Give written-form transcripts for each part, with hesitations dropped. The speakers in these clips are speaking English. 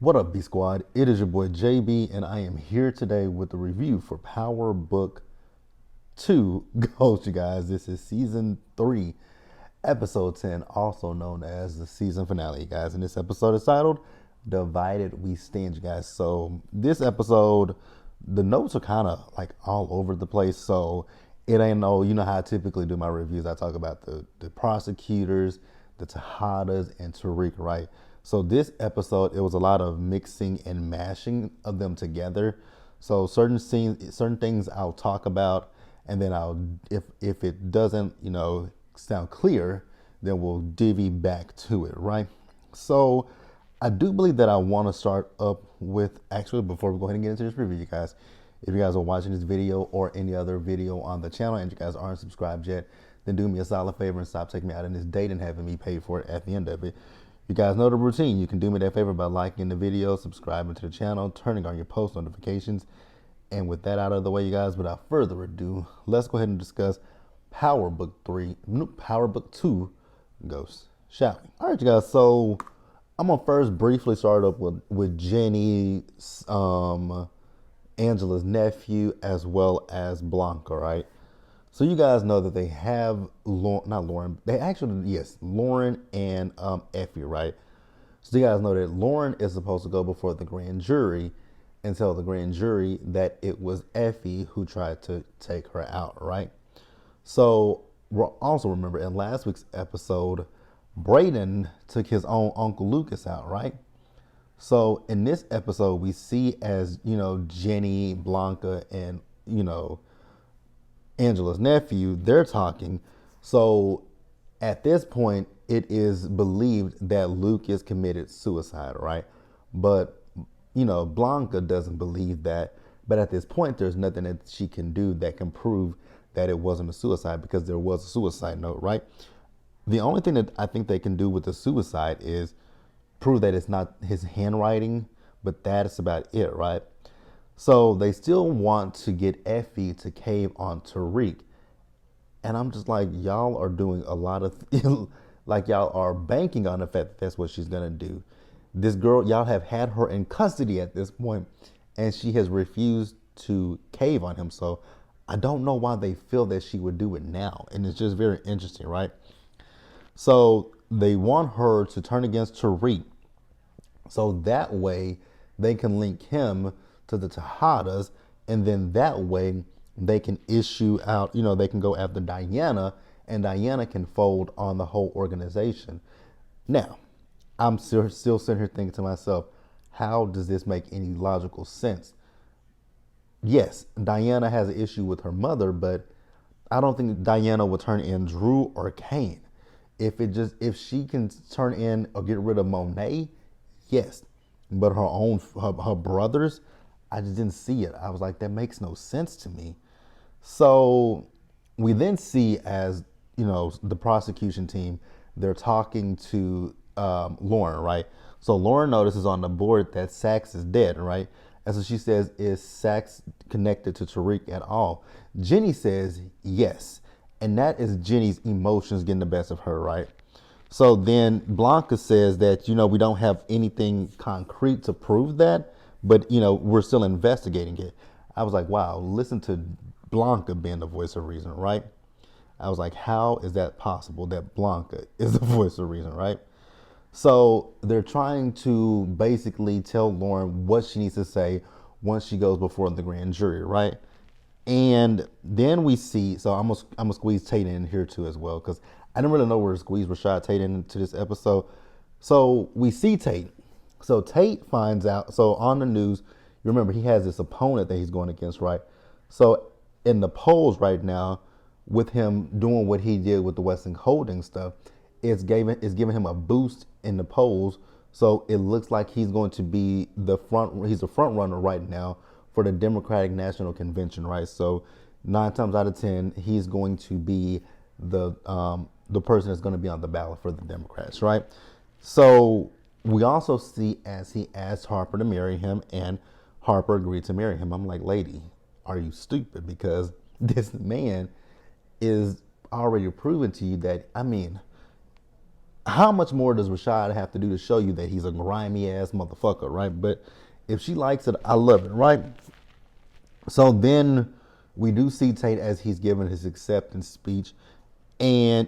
What up, B Squad? It is your boy JB, and I am here today with the review for Power Book 2 Ghost, you guys. This is Season 3, Episode 10, also known as the season finale, you guys. And this episode is titled Divided We Stand, you guys. So, this episode, the notes are kind of like all over the place. So, it ain't no, you know how I typically do my reviews. I talk about the prosecutors, the Tejadas, and Tariq, right? So this episode, it was a lot of mixing and mashing of them together. So certain scenes, certain things I'll talk about, and then if it doesn't, sound clear, then we'll divvy back to it, right? So I do believe that I want to start up with, actually, before we go ahead and get into this review, you guys, if you guys are watching this video or any other video on the channel and you guys aren't subscribed yet, then do me a solid favor and stop taking me out on this date and having me pay for it at the end of it. You guys know the routine. You can do me that favor by liking the video, subscribing to the channel, turning on your post notifications. And with that out of the way, you guys, without further ado, let's go ahead and discuss Power Book 2, Ghost, shall we? All right, you guys, so I'm going to first briefly start up with Jenny, Angela's nephew, as well as Blanca, right? So you guys know that they have Lauren and Effie, right? So you guys know that Lauren is supposed to go before the grand jury and tell the grand jury that it was Effie who tried to take her out, right? So also remember in last week's episode, Braden took his own Uncle Lucas out, right? So in this episode, we see as, Jenny, Blanca, and, Angela's nephew, they're talking. So at this point, it is believed that Lucas committed suicide, right? But, Blanca doesn't believe that. But at this point, there's nothing that she can do that can prove that it wasn't a suicide because there was a suicide note, right? The only thing that I think they can do with the suicide is prove that it's not his handwriting, but that's about it, right? So they still want to get Effie to cave on Tariq. And I'm just like, y'all are doing a lot of, like y'all are banking on the fact that that's what she's going to do. This girl, y'all have had her in custody at this point, and she has refused to cave on him. So I don't know why they feel that she would do it now. And it's just very interesting, right? So they want her to turn against Tariq. So that way they can link him to the Tejadas, and then that way they can issue out, they can go after Diana, and Diana can fold on the whole organization. Now, I'm still sitting here thinking to myself, how does this make any logical sense? Yes, Diana has an issue with her mother, but I don't think Diana will turn in Drew or Kane. If she can turn in or get rid of Monet, yes. But her brothers, I just didn't see it. I was like, that makes no sense to me. So we then see as, the prosecution team, they're talking to Lauren, right? So Lauren notices on the board that Sax is dead, right? And so she says, is Sax connected to Tariq at all? Jenny says yes. And that is Jenny's emotions getting the best of her, right? So then Blanca says that, we don't have anything concrete to prove that, but, we're still investigating it. I was like, wow, listen to Blanca being the voice of reason, right? I was like, how is that possible that Blanca is the voice of reason, right? So they're trying to basically tell Lauren what she needs to say once she goes before the grand jury, right? And then we see, so I'm gonna squeeze Tate in here too as well, because I didn't really know where to squeeze Rashad Tate into this episode. So we see Tate. So Tate finds out, so on the news, you remember he has this opponent that he's going against, right? So in the polls right now, with him doing what he did with the Weston Holdings stuff, it's giving him a boost in the polls. So it looks like he's going to be he's the front runner right now for the Democratic National Convention, right? So 9 times out of 10, he's going to be the person that's going to be on the ballot for the Democrats, right? So we also see as he asked Harper to marry him, and Harper agreed to marry him. I'm like, lady, are you stupid? Because this man is already proven to you that, how much more does Rashad have to do to show you that he's a grimy ass motherfucker, right? But if she likes it, I love it, right? So then we do see Tate as he's giving his acceptance speech, and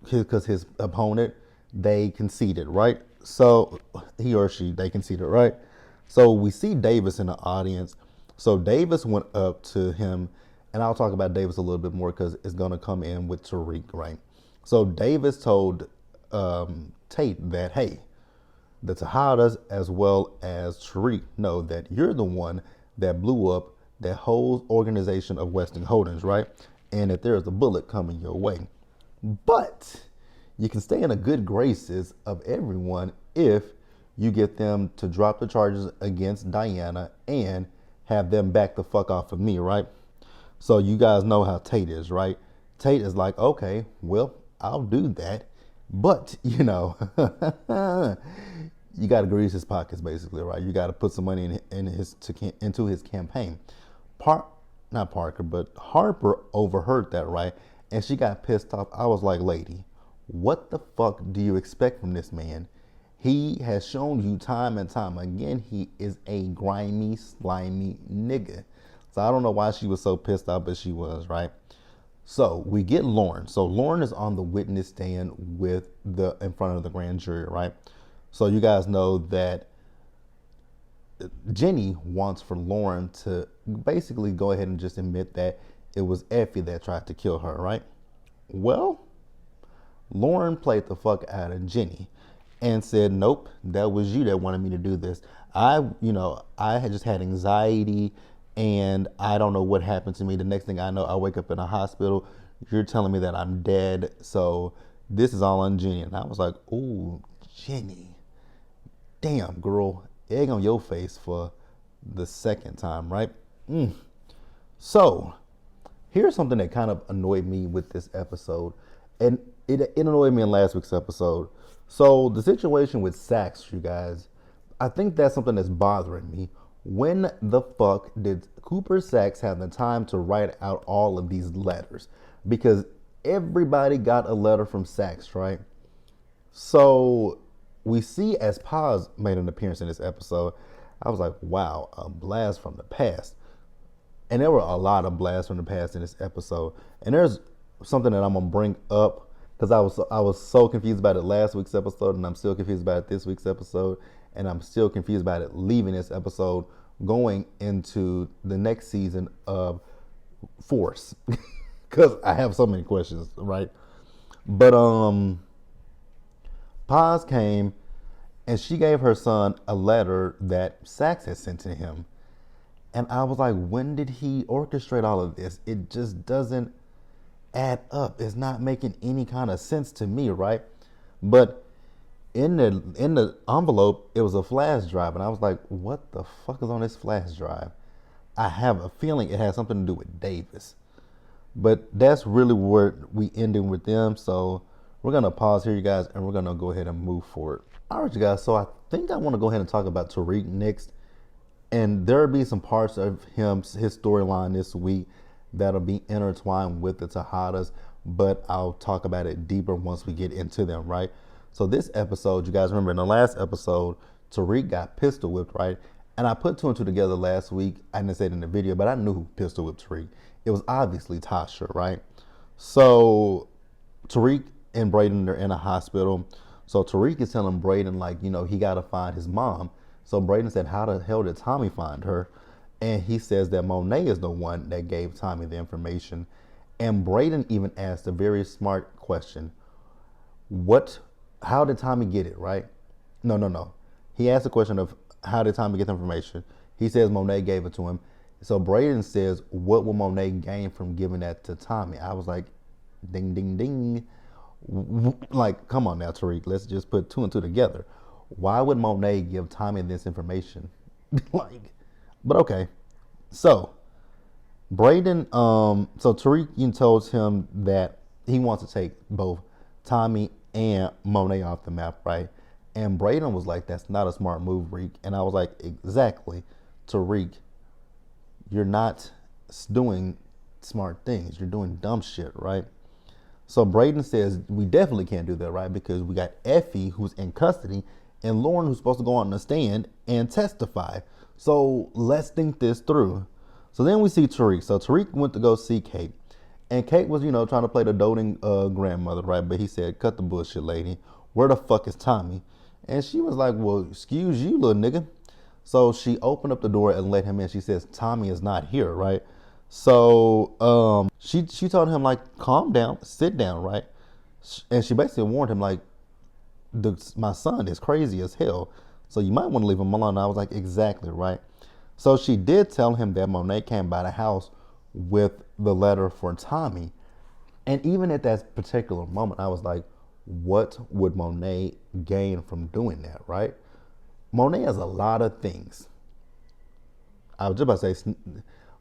because his opponent, they conceded, right? So he or she, they conceded, right? So we see Davis in the audience. So Davis went up to him, and I'll talk about Davis a little bit more because it's going to come in with Tariq, right? So Davis told Tate that, hey, the Tejadas as well as Tariq know that you're the one that blew up that whole organization of Weston Holdings, right? And that there's a bullet coming your way. But you can stay in the good graces of everyone if you get them to drop the charges against Diana and have them back the fuck off of me, right? So you guys know how Tate is, right? Tate is like, okay, well, I'll do that. But, you know, you got to grease his pockets, basically, right? You got to put some money into his campaign. Not Parker, but Harper overheard that, right? And she got pissed off. I was like, lady, what the fuck do you expect from this man? He has shown you time and time again he is a grimy, slimy nigga. So I don't know why she was so pissed off, but she was, right? So we get Lauren. So Lauren is on the witness stand in front of the grand jury, right? So you guys know that Jenny wants for Lauren to basically go ahead and just admit that it was Effie that tried to kill her, right? Well, Lauren played the fuck out of Jenny and said, nope, that was you that wanted me to do this. I had just had anxiety and I don't know what happened to me. The next thing I know, I wake up in a hospital. You're telling me that I'm dead. So this is all on Jenny. And I was like, ooh, Jenny. Damn, girl. Egg on your face for the second time, right? So here's something that kind of annoyed me with this episode. And it annoyed me in last week's episode. So the situation with Saxe, you guys, I think that's something that's bothering me. When the fuck did Cooper Saxe have the time to write out all of these letters? Because everybody got a letter from Saxe, right? So we see as Paz made an appearance in this episode, I was like, wow, a blast from the past. And there were a lot of blasts from the past in this episode. And there's something that I'm gonna bring up because I was so confused about it last week's episode, and I'm still confused about it this week's episode, and I'm still confused about it leaving this episode, going into the next season of Force, because I have so many questions, right? But Paz came, and she gave her son a letter that Saxe had sent to him. And I was like, when did he orchestrate all of this? It just doesn't add up. It's not making any kind of sense to me, right? But in the envelope, it was a flash drive. And I was like, what the fuck is on this flash drive? I have a feeling it has something to do with Davis. But that's really where we ended with them. So we're going to pause here, you guys, and we're going to go ahead and move forward. All right, you guys. So I think I want to go ahead and talk about Tariq next. And there'll be some parts of his storyline this week that'll be intertwined with the Tejadas, but I'll talk about it deeper once we get into them, right? So this episode, you guys remember in the last episode, Tariq got pistol whipped, right? And I put two and two together last week. I didn't say it in the video, but I knew who pistol whipped Tariq. It was obviously Tasha, right? So Tariq and Brayden, they're in a hospital. So Tariq is telling Brayden, like, he got to find his mom. So Brayden said, how the hell did Tommy find her? And he says that Monet is the one that gave Tommy the information. And Brayden even asked a very smart question. How did Tommy get it, right? No. He asked the question of how did Tommy get the information? He says Monet gave it to him. So Brayden says, what will Monet gain from giving that to Tommy? I was like, ding, ding, ding. Like, come on now, Tariq. Let's just put two and two together. Why would Monet give Tommy this information? But okay. So Brayden, so Tariq told him that he wants to take both Tommy and Monet off the map, right? And Brayden was like, that's not a smart move, Reek. And I was like, exactly, Tariq, you're not doing smart things. You're doing dumb shit, right? So Braden says we definitely can't do that, right? Because we got Effie who's in custody and Lauren who's supposed to go on the stand and testify. So let's think this through. So then we see Tariq. So Tariq went to go see Kate. And Kate was, trying to play the doting grandmother, right? But he said, cut the bullshit, lady. Where the fuck is Tommy? And she was like, well, excuse you, little nigga. So she opened up the door and let him in. She says, Tommy is not here, right? So she told him, like, calm down, sit down, right? And she basically warned him, like, my son is crazy as hell. So you might want to leave him alone. And I was like, exactly, right? So she did tell him that Monet came by the house with the letter for Tommy. And even at that particular moment, I was like, what would Monet gain from doing that, right? Monet has a lot of things. I was just about to say,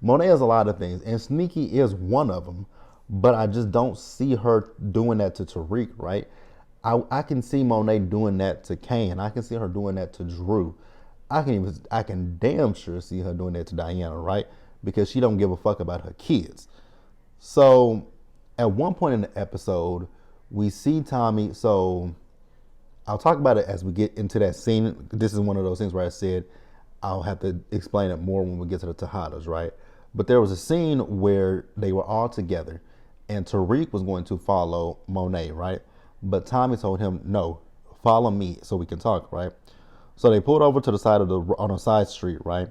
Monet has a lot of things, and sneaky is one of them. But I just don't see her doing that to Tariq, right? I can see Monet doing that to Kane. I can see her doing that to Drew. I can damn sure see her doing that to Diana, right? Because she don't give a fuck about her kids. So at one point in the episode, we see Tommy. So I'll talk about it as we get into that scene. This is one of those things where I said I'll have to explain it more when we get to the Tejadas, right? But there was a scene where they were all together and Tariq was going to follow Monet, right? But Tommy told him, no, follow me so we can talk, right? So they pulled over to the side on a side street, right?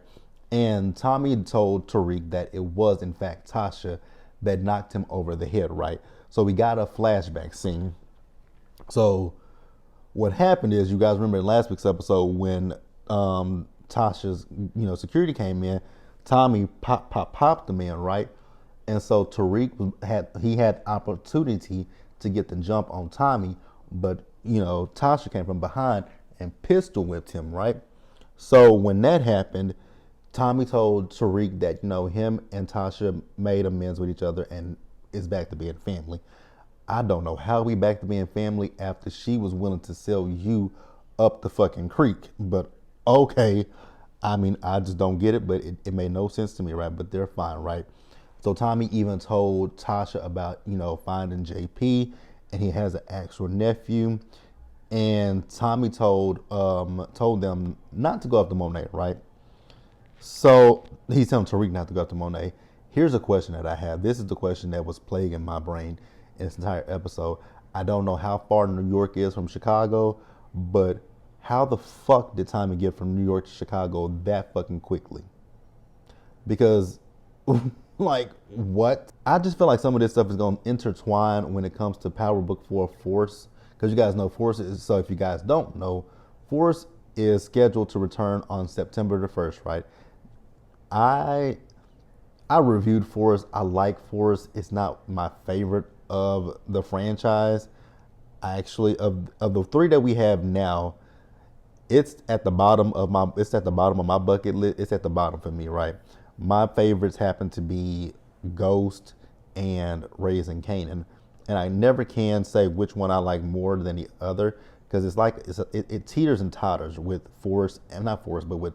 And Tommy told Tariq that it was in fact Tasha that knocked him over the head, right? So we got a flashback scene. So what happened is, you guys remember in last week's episode when Tasha's security came in, Tommy popped them in, right? And so Tariq had opportunity to get the jump on Tommy, but Tasha came from behind and pistol whipped him, right? So when that happened, Tommy told Tariq that him and Tasha made amends with each other and is back to being family. I don't know how we back to being family after she was willing to sell you up the fucking creek, but okay. I mean, I just don't get it, but it made no sense to me, right? But they're fine, right? So Tommy even told Tasha about, finding JP, and he has an actual nephew. And Tommy told them not to go after Monet, right? So he's telling Tariq not to go after Monet. Here's a question that I have. This is the question that was plaguing my brain in this entire episode. I don't know how far New York is from Chicago, but how the fuck did Tommy get from New York to Chicago that fucking quickly? Because, like, what? I just feel like some of this stuff is going to intertwine when it comes to Power Book 4 Force. Because you guys know Force is, so if you guys don't know, Force is scheduled to return on September the 1st, right? I reviewed Force. I like Force. It's not my favorite of the franchise. I actually, of the three that we have now, it's at the bottom of my bucket list. It's at the bottom for me, right? My favorites happen to be Ghost and Raising Kanan, and I never can say which one I like more than the other because it teeters and totters with Force, and not Force, but with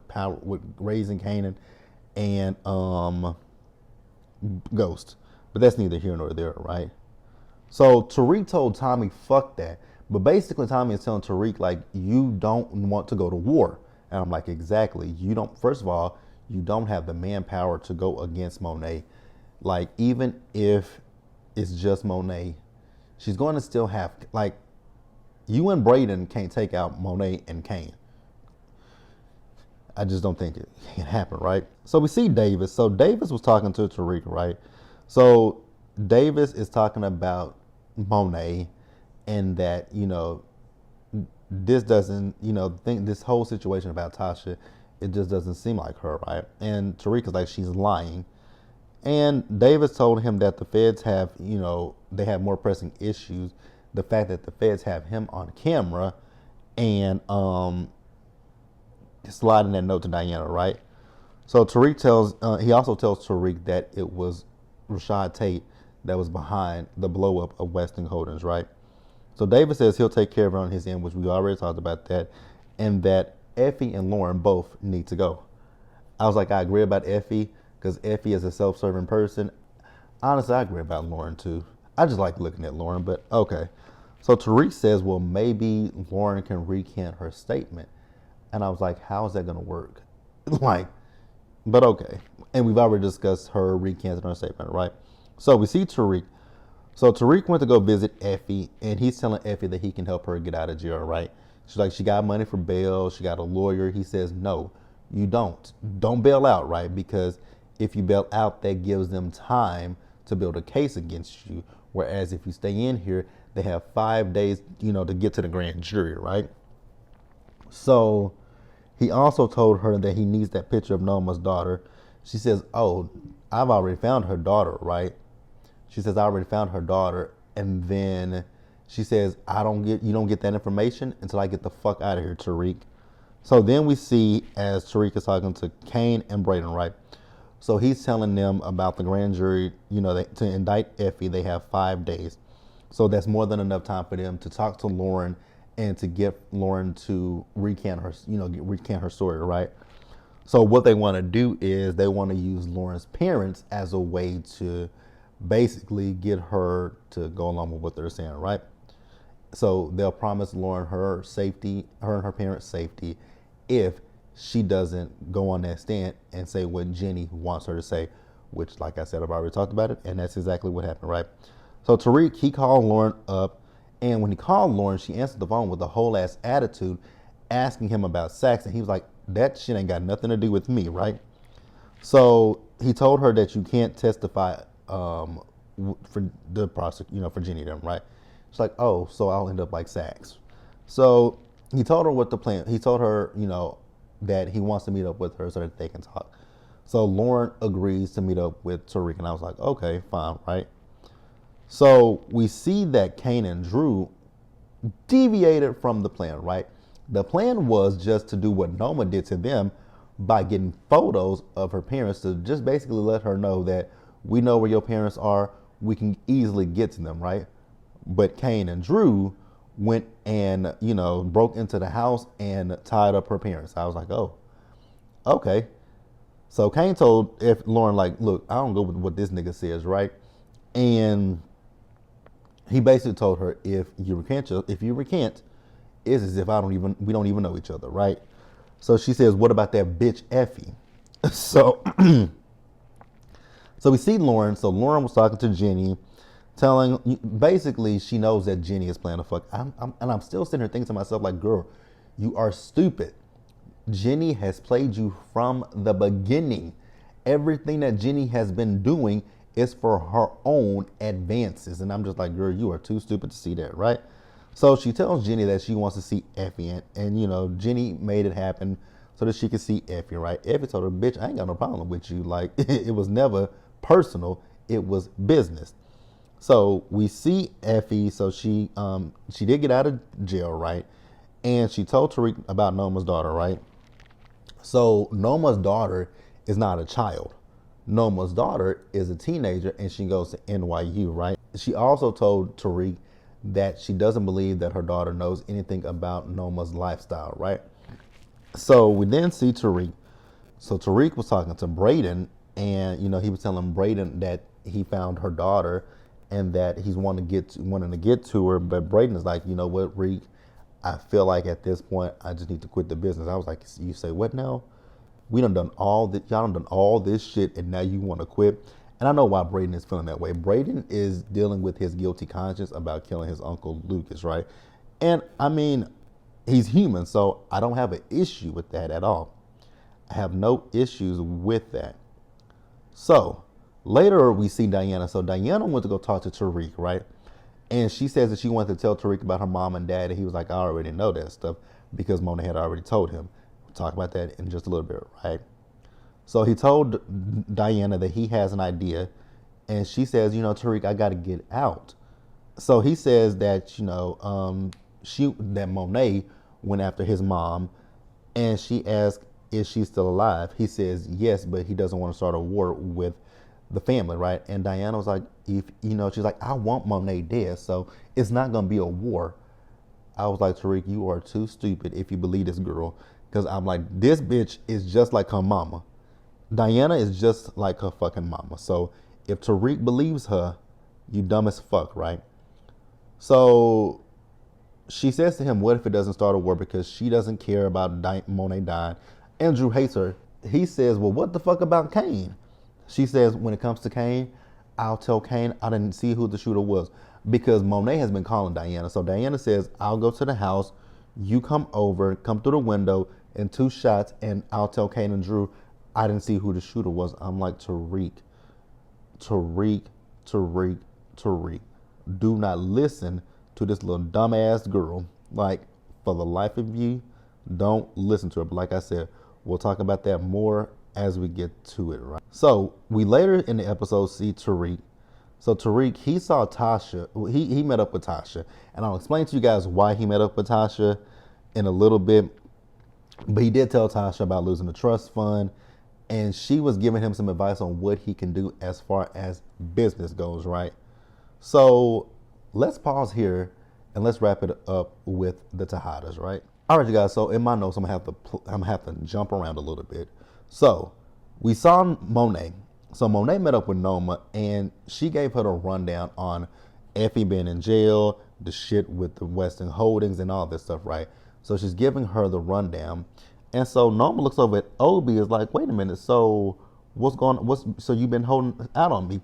Raising Kanan and Ghost. But that's neither here nor there, right? So Tariq told Tommy, fuck that. But basically Tommy is telling Tariq, like, you don't want to go to war. And I'm like, exactly. First of all, you don't have the manpower to go against Monet. Like, even if it's just Monet, she's going to still have, like, you and Braden can't take out Monet and Kane. I just don't think it can happen, right? So we see Davis. So Davis was talking to Tariq, right? So Davis is talking about Monet and that, this doesn't, this whole situation about Tasha, it just doesn't seem like her, right? And Tariq is like, she's lying. And Davis told him that the feds have, they have more pressing issues. The fact that the feds have him on camera and sliding that note to Diana, right? So Tariq he also tells Tariq that it was Rashad Tate that was behind the blow up of Weston Holdings, right? So David says he'll take care of it on his end, which we already talked about that, and that Effie and Lauren both need to go. I was like, I agree about Effie because Effie is a self-serving person. Honestly, I agree about Lauren too. I just like looking at Lauren, but okay. So Tariq says, well, maybe Lauren can recant her statement. And I was like, how is that going to work? Like, but okay. And we've already discussed her recanting her statement, right? So we see Tariq. So Tariq went to go visit Effie, and he's telling Effie that he can help her get out of jail, right? She's like, she got money for bail. She got a lawyer. He says, no, you don't. Don't bail out, right? Because if you bail out, that gives them time to build a case against you. Whereas if you stay in here, they have 5 days, to get to the grand jury, right? So he also told her that he needs that picture of Noma's daughter. She says, oh, I've already found her daughter, right? She says, I already found her daughter. And then she says, you don't get that information until I get the fuck out of here, Tariq. So then we see as Tariq is talking to Kane and Brayden, right? So he's telling them about the grand jury, to indict Effie, they have 5 days. So that's more than enough time for them to talk to Lauren and to get Lauren to recant her story, right? So what they want to do is they want to use Lauren's parents as a way to basically get her to go along with what they're saying, right? So they'll promise Lauren her and her parents' safety if she doesn't go on that stand and say what Jenny wants her to say, which, like I said, I've already talked about it, and that's exactly what happened, right? So Tariq, he called Lauren up, and when he called Lauren, she answered the phone with a whole ass attitude, asking him about sex, and he was like, that shit ain't got nothing to do with me, right? So he told her that you can't testify for the prosecution, for Jenny them, right? She's like, oh, so I'll end up like Sachs. So he told her what the plan. He told her, that he wants to meet up with her so that they can talk. So Lauren agrees to meet up with Tariq, and I was like, okay, fine, right? So we see that Kane and Drew deviated from the plan, right? The plan was just to do what Noma did to them by getting photos of her parents to just basically let her know that we know where your parents are. We can easily get to them, right? But Kane and Drew went and, broke into the house and tied up her parents. I was like, oh, okay. So Kane told Lauren, like, look, I don't go with what this nigga says, right? And he basically told her, if you recant, it's as if we don't even know each other, right? So she says, what about that bitch Effie? So, so we see Lauren. So Lauren was talking to Jenny, basically she knows that Jenny is playing the fuck. I'm still sitting here thinking to myself, like, girl, you are stupid. Jenny has played you from the beginning. Everything that Jenny has been doing is for her own advances. And I'm just like, girl, you are too stupid to see that, right? So she tells Jenny that she wants to see Effie, and Jenny made it happen so that she could see Effie, right? Effie told her, bitch, I ain't got no problem with you. Like, it was never personal, it was business. So we see Effie. So she did get out of jail, right? And she told Tariq about Noma's daughter, right? So Noma's daughter is not a child. Noma's daughter is a teenager, and she goes to NYU, right? She also told Tariq that she doesn't believe that her daughter knows anything about Noma's lifestyle, right? So we then see Tariq. So Tariq was talking to Brayden, and he was telling Brayden that he found her daughter and that he's wanting to get to her. But Brayden is like, you know what, Reek, I feel like at this point I just need to quit the business. I was like, you say what now? We done all that. Y'all done all this shit, and now you want to quit. And I know why Brayden is feeling that way. Brayden is dealing with his guilty conscience about killing his uncle Lucas, right? And I mean, he's human, so I don't have an issue with that at all. I have no issues with that. So later we see Diana. So Diana went to go talk to Tariq, right? And she says that she wanted to tell Tariq about her mom and dad, and he was like, I already know that stuff because Mona had already told him. We'll talk about that in just a little bit, right? So he told Diana that he has an idea, and she says, Tariq, I got to get out. So he says that, that Monet went after his mom, and she asked, is she still alive? He says, yes, but he doesn't want to start a war with the family, right? And Diana was like, she's like, I want Monet dead, so it's not going to be a war. I was like, Tariq, you are too stupid if you believe this girl, because I'm like, this bitch is just like her mama. Diana is just like her fucking mama. So if Tariq believes her, You dumb as fuck, right? So she says to him, what if it doesn't start a war because she doesn't care about Monet dying? And Drew hates her. He says, well, what the fuck about Kane? She says, when it comes to Kane, I'll tell Kane I didn't see who the shooter was because Monet has been calling Diana. So Diana says, I'll go to the house. You come over, come through the window in 2 shots, and I'll tell Kane and Drew I didn't see who the shooter was. I'm like, Tariq, Tariq, Tariq, Tariq. Do not listen to this little dumbass girl. Like, for the life of you, don't listen to her. But like I said, we'll talk about that more as we get to it, right? So we later in the episode see Tariq. So Tariq, he saw Tasha. He met up with Tasha. And I'll explain to you guys why he met up with Tasha in a little bit. But he did tell Tasha about losing the trust fund. And she was giving him some advice on what he can do as far as business goes, right? So let's pause here and let's wrap it up with the Tejadas, right? All right, you guys. So in my notes, I'm gonna have to jump around a little bit. So we saw Monet. So Monet met up with Noma, and she gave her the rundown on Effie being in jail, the shit with the Western Holdings, and all this stuff, right? So she's giving her the rundown, and so Noma looks over at Obi, is like, "Wait a minute. So so you've been holding out on me?"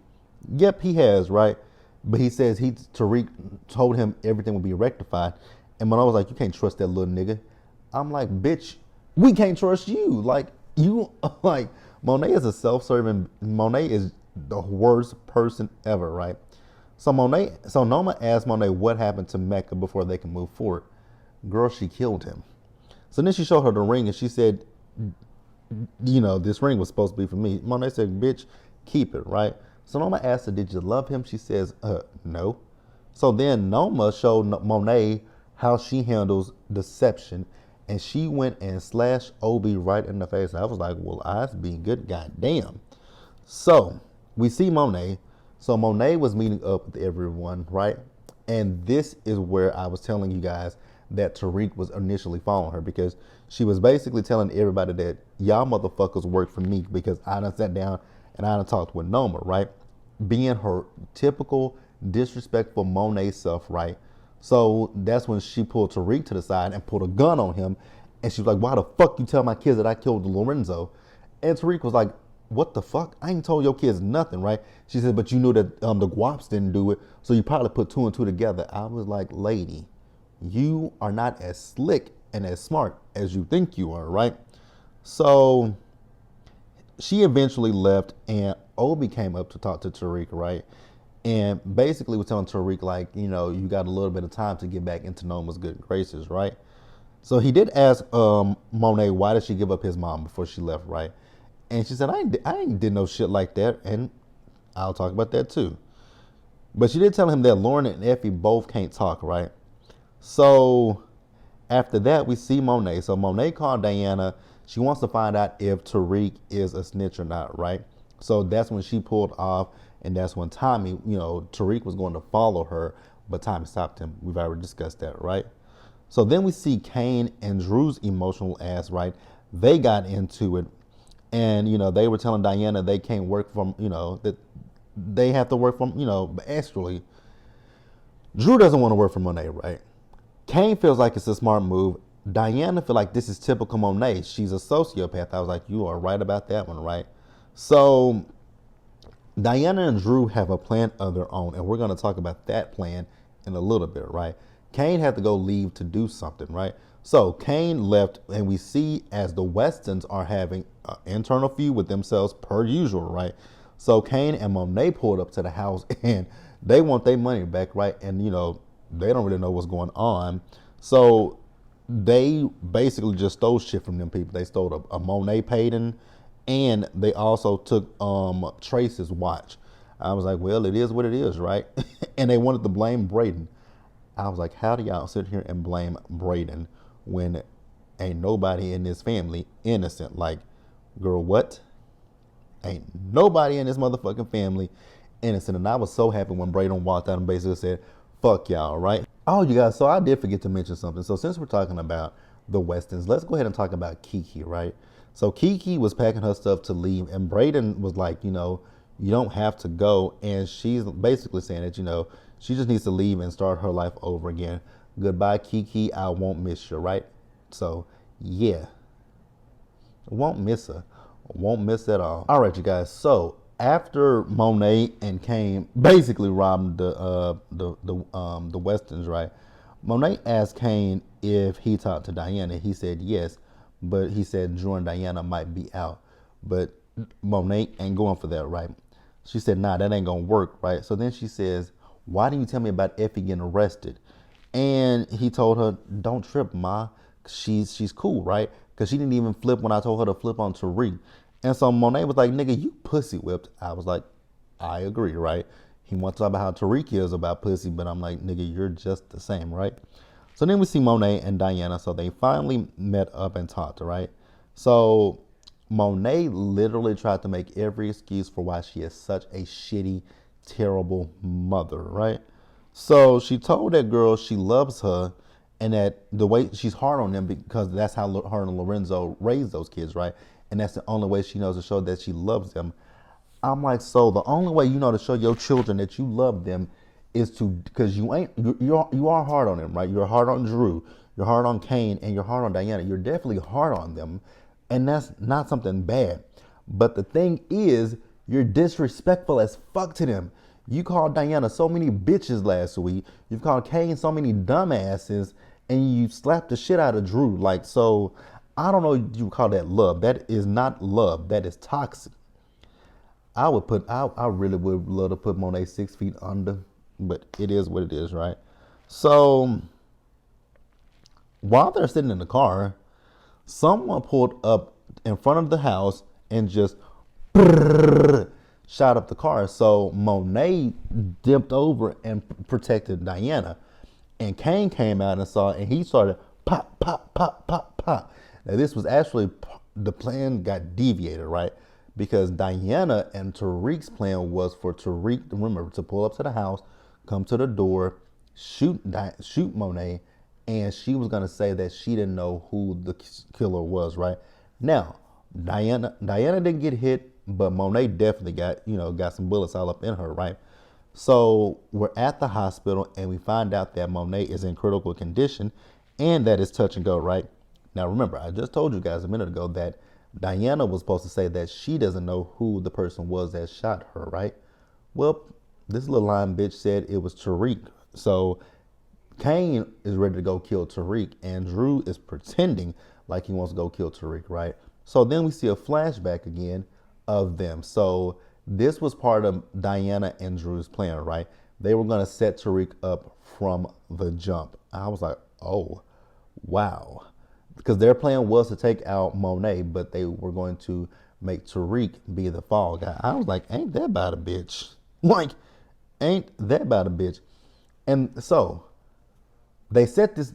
Yep, he has, right? But he says Tariq told him everything would be rectified. And Monet was like, you can't trust that little nigga. I'm like, bitch, we can't trust you. Like, like, Monet is a self-serving, Monet is the worst person ever, right? So Noma asked Monet what happened to Mecca before they can move forward. Girl, she killed him. So then she showed her the ring and she said, this ring was supposed to be for me. Monet said, bitch, keep it, right? So Noma asked her, did you love him? She says, no. So then Noma showed Monet how she handles deception, and she went and slashed Obi right in the face. I was like, well, I be good, goddamn. So we see Monet. So Monet was meeting up with everyone, right? And this is where I was telling you guys that Tariq was initially following her, because she was basically telling everybody that y'all motherfuckers work for me because I done sat down and I done talked with Noma, right? Being her typical disrespectful Monet self, right? So that's when she pulled Tariq to the side and pulled a gun on him. And she was like, why the fuck you tell my kids that I killed Lorenzo? And Tariq was like, what the fuck? I ain't told your kids nothing, right? She said, but you knew that the Guaps didn't do it, so you probably put 2 and 2 together. I was like, lady, you are not as slick and as smart as you think you are, right? So she eventually left, and Obi came up to talk to Tariq, right? And basically was telling Tariq, like, you got a little bit of time to get back into Noma's good graces, right? So he did ask Monet, why did she give up his mom before she left, right? And she said, I ain't did no shit like that. And I'll talk about that too. But she did tell him that Lauren and Effie both can't talk, right? So after that, we see Monet. So Monet called Diana. She wants to find out if Tariq is a snitch or not, right? So that's when she pulled off, and that's when Tommy, Tariq was going to follow her, but Tommy stopped him. We've already discussed that, right? So then we see Kane and Drew's emotional ass, right? They got into it, and, they were telling Diana they can't work from, that they have to work from, but actually, Drew doesn't want to work for Monet, right? Kane feels like it's a smart move. Diana feel like this is typical Monet. She's a sociopath. I was like, you are right about that one, right? So Diana and Drew have a plan of their own, and we're going to talk about that plan in a little bit, right? Kane had to go leave to do something, right? So Kane left, and we see as the Westons are having an internal feud with themselves per usual, right? So Kane and Monet pulled up to the house, and they want their money back, right? And, they don't really know what's going on. So they basically just stole shit from them people. They stole a Monet painting, and they also took Trace's watch. I was like, well, it is what it is, right? And they wanted to blame Braden. I was like, how do y'all sit here and blame Braden when ain't nobody in this family innocent? Like, girl, what? Ain't nobody in this motherfucking family innocent. And I was so happy when Braden walked out and basically said, fuck y'all, right? Oh, you guys, so I did forget to mention something. So since we're talking about the Westons, let's go ahead and talk about Kiki, right? So Kiki was packing her stuff to leave, and Braden was like, you You don't have to go. And she's basically saying that, she just needs to leave and start her life over again. Goodbye, Kiki. I won't miss you, right? So, yeah. Won't miss her. Won't miss at all. All right, you guys. So after Monet and Kane basically robbed the Westons, right? Monet asked Kane if he talked to Diana. He said yes, but he said Drew and Diana might be out. But Monet ain't going for that, right? She said, nah, that ain't gonna work, right? So then she says, why didn't you tell me about Effie getting arrested? And he told her, don't trip, Ma. She's cool, right? Because she didn't even flip when I told her to flip on Tariq. And so Monet was like, nigga, you pussy whipped. I was like, I agree, right? He wants to talk about how Tariq is about pussy, but I'm like, nigga, you're just the same, right? So then we see Monet and Diana. So they finally met up and talked, right? So Monet literally tried to make every excuse for why she is such a shitty, terrible mother, right? So she told that girl she loves her and that the way she's hard on them because that's how her and Lorenzo raised those kids, right? And that's the only way she knows to show that she loves them. I'm like, so the only way you know to show your children that you love them is to, because you are hard on them, right? You're hard on Drew, you're hard on Kane, and you're hard on Diana. You're definitely hard on them, and that's not something bad. But the thing is, you're disrespectful as fuck to them. You called Diana so many bitches last week. You've called Kane so many dumbasses, and you slapped the shit out of Drew. Like, so I don't know if you call that love. That is not love. That is toxic. I really would love to put Monet 6 feet under, but it is what it is, right? So while they're sitting in the car, someone pulled up in front of the house and just shot up the car. So Monet dipped over and protected Diana. And Kane came out and saw it, and he started pop, pop, pop, pop, pop. Now this was actually, the plan got deviated, right? Because Diana and Tariq's plan was for Tariq, remember, to pull up to the house, come to the door, shoot Monet, and she was gonna say that she didn't know who the killer was, right? Now, Diana didn't get hit, but Monet definitely got some bullets all up in her, right? So we're at the hospital and we find out that Monet is in critical condition and that it's touch and go, right? Now remember, I just told you guys a minute ago that Diana was supposed to say that she doesn't know who the person was that shot her, right? Well, this little lying bitch said it was Tariq. So Kane is ready to go kill Tariq, and Drew is pretending like he wants to go kill Tariq, right? So then we see a flashback again of them. So this was part of Diana and Drew's plan, right? They were going to set Tariq up from the jump. I was like, oh, wow. Because their plan was to take out Monet, but they were going to make Tariq be the fall guy. I was like, ain't that about a bitch? Like, ain't that about a bitch? And so they set this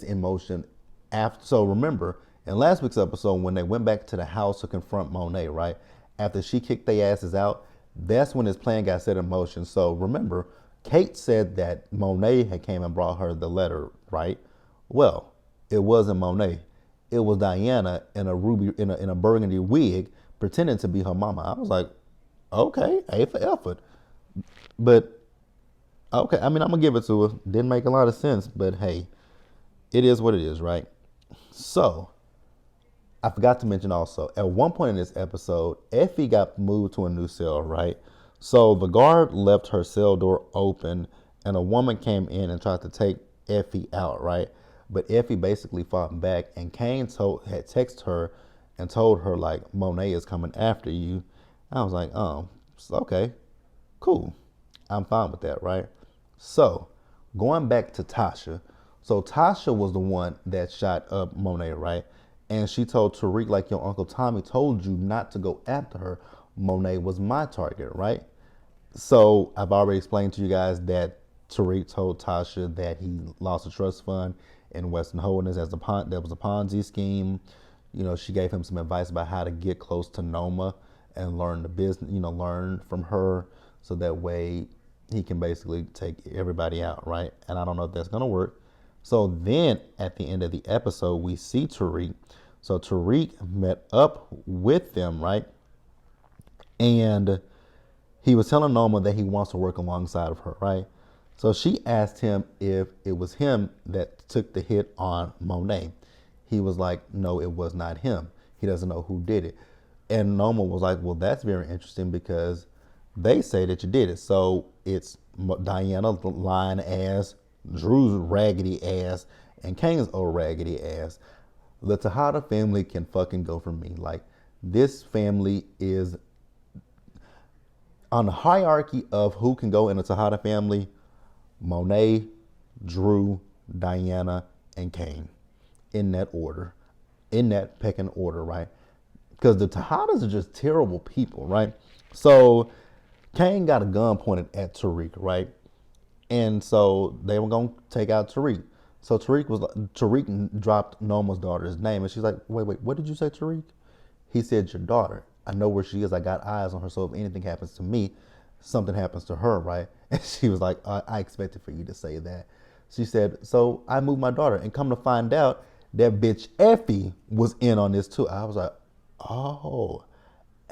in motion after. So remember, in last week's episode, when they went back to the house to confront Monet, right? After she kicked their asses out, that's when his plan got set in motion. So remember, Kate said that Monet had came and brought her the letter, right? Well, it wasn't Monet. It was Diana in a burgundy wig pretending to be her mama. I was like, okay, A for effort. But okay, I mean, I'm gonna give it to her. Didn't make a lot of sense, but hey, it is what it is, right? So I forgot to mention also, at one point in this episode, Effie got moved to a new cell, right? So the guard left her cell door open and a woman came in and tried to take Effie out, right? But Effie basically fought back, and Kane had texted her and told her, like, Monet is coming after you. I was like, oh, okay, cool. I'm fine with that, right? So going back to Tasha. So Tasha was the one that shot up Monet, right? And she told Tariq, like, your Uncle Tommy told you not to go after her. Monet was my target, right? So I've already explained to you guys that Tariq told Tasha that he lost a trust fund in Western Holdings that was a Ponzi scheme. She gave him some advice about how to get close to Noma and learn the business, learn from her so that way he can basically take everybody out, right? And I don't know if that's gonna work. So then at the end of the episode, we see Tariq. So Tariq met up with them, right? And he was telling Noma that he wants to work alongside of her, right? So she asked him if it was him that took the hit on Monet. He was like, no, it was not him. He doesn't know who did it. And Noma was like, well, that's very interesting because they say that you did it. So it's Diana's lying ass, Drew's raggedy ass, and Kane's old raggedy ass. The Tejada family can fucking go for me. Like, this family is on the hierarchy of who can go in the Tejada family. Monet, Drew, Diana, and Kane, in that order, in that pecking order, right? Because the Tejadas are just terrible people, right? So Kane got a gun pointed at Tariq, right? And so they were gonna take out Tariq. So Tariq dropped Noma's daughter's name, and she's like, wait, what did you say, Tariq? He said, your daughter. I know where she is. I got eyes on her. So if anything happens to me, something happens to her, right? And she was like, I expected for you to say that. She said, so I moved my daughter. And come to find out, that bitch Effie was in on this too. I was like, oh,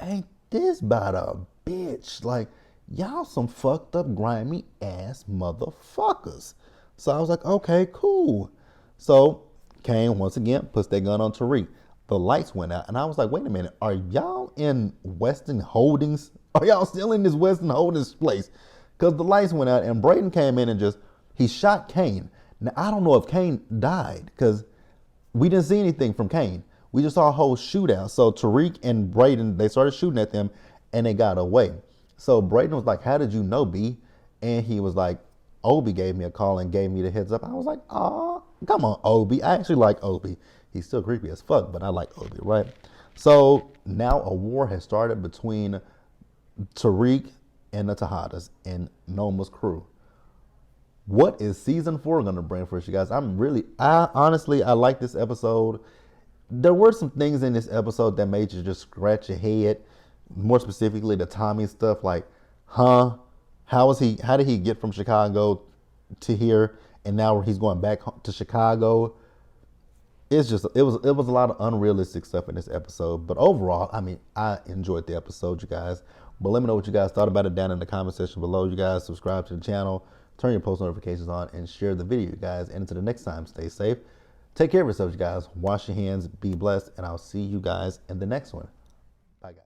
ain't this about a bitch? Like, y'all some fucked up, grimy ass motherfuckers. So I was like, okay, cool. So Kane once again puts that gun on Tariq. The lights went out, and I was like, wait a minute, are y'all in Weston Holdings? Are y'all still in this Weston Holdings place? Because the lights went out, and Braden came in and he shot Kane. Now, I don't know if Kane died, because we didn't see anything from Kane. We just saw a whole shootout. So Tariq and Braden, they started shooting at them, and they got away. So Braden was like, how did you know, B? And he was like, Obi gave me a call and gave me the heads up. I was like, aw, come on, Obi. I actually like Obi. He's still creepy as fuck, but I like Obi, right? So now a war has started between Tariq and the Tejadas and Noma's crew. What is season 4 going to bring for us, you guys? I honestly like this episode. There were some things in this episode that made you just scratch your head. More specifically, the Tommy stuff, like, how did he get from Chicago to here, and now he's going back to Chicago? It was a lot of unrealistic stuff in this episode. But overall, I mean, I enjoyed the episode, you guys. But let me know what you guys thought about it down in the comment section below. You guys subscribe to the channel, turn your post notifications on, and share the video, you guys. And until the next time, stay safe. Take care of yourselves, you guys. Wash your hands, be blessed, and I'll see you guys in the next one. Bye, guys.